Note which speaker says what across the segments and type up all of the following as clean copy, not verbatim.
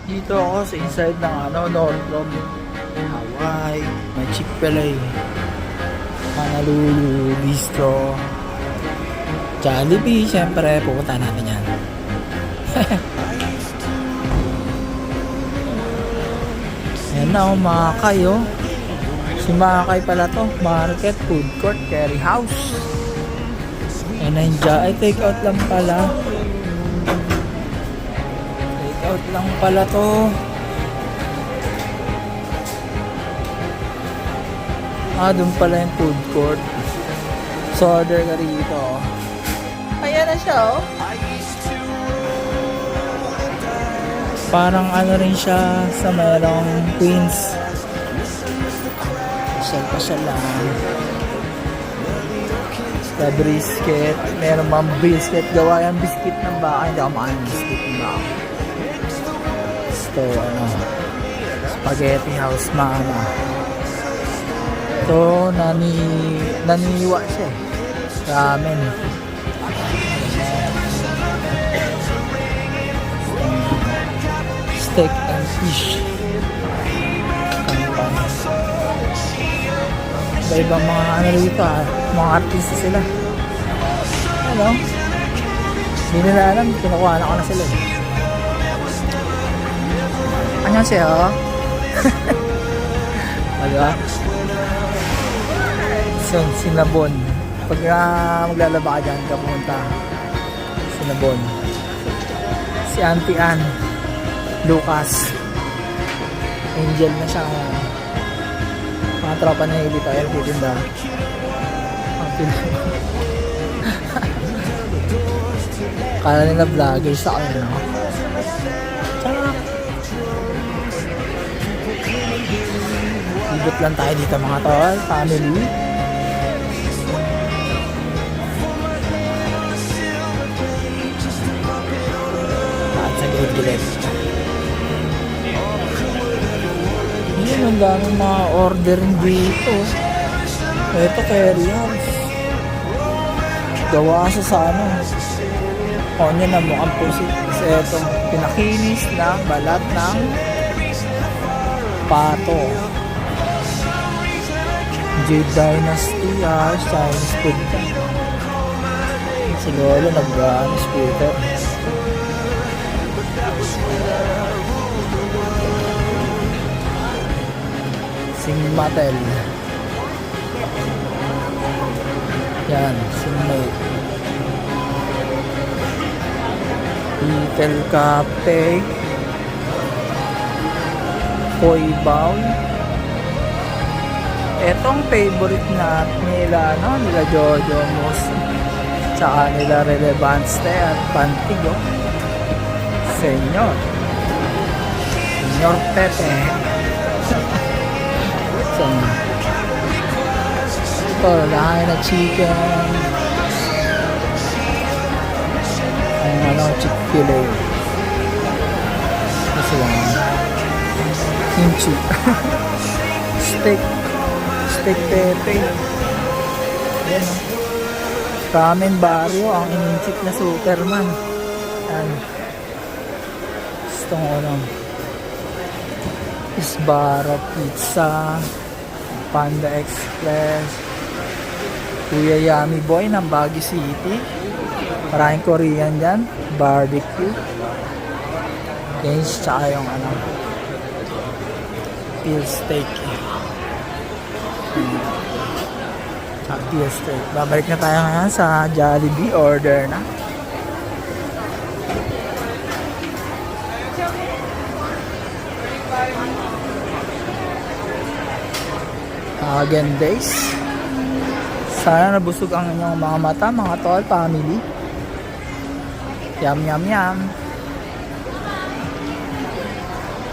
Speaker 1: Dito ako sa inside ng Nordstrom, Hawaii, may Chick-fil-A, Honolulu, Bistro, Jollibee, syempre pupunta natin yan. Yan na Makay oh. Si Makay pala to, market, food court, curry house. And nandiyan, ay take out lang pala. Take out lang pala to. Doon pala yung food court. So order ka rito. Ayan na siya oh. Parang rin siya sa merong Queens. Pasyal lang. Sa brisket. Meron bang brisket? Gawa yung biscuit ng baka. Hindi ako makain biscuit ng baka. Ito Spaghetti House Mama. Ito naniwa siya eh. Ramen. Steak and fish. Iba-ibang mga rito mga artista sila. Hindi nila alam, kinukuha na ko na sila eh. Annyeonghaseyo. Diba? Sinabon. Pag maglalaba ka dyan, kapunta Sinabon. Si Auntie Ann Lucas Angel na siya. Mga tropa na hindi tayo titinda. Kala nila vloggers sa akin, no? Ibot lang tayo dito mga tol, family. At sa gilid-gilid. Yan, ang daming mga order dito. Ito curry house. Gawa sa onion na mukhang pusit. Kasi ito, pinakinis ng balat ng pato. Jade Dynasty, Chinese food ka. Si Lolo scooter. Singmatel. Yan, Singmate. Little Cafe. Koi Bowl. Etong favorite nila, nila Jojo Moss. Tsaka nila Relevance at Pantigo. Senyor Pepe. Ito, lahat na chicken. Chick-fil-A. Kasi lang. Kimchi. Steak pepe. Yan. Ramen Barrio, ang ininchik na Superman. Yan. Gustong Isbara Pizza, Panda Express, Kuya Yummy Boy ng Baguio City. Maraming Korean dyan. Barbecue. Games, tsaka yung Peel Steak. Peel Steak. Babalik na tayo ngayon sa Jollibee. Order na. Again days. Sana nabusog ang inyong mga mata, mga tol, family. Yum, yum, yum.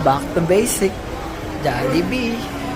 Speaker 1: Back to basic. Jollibee.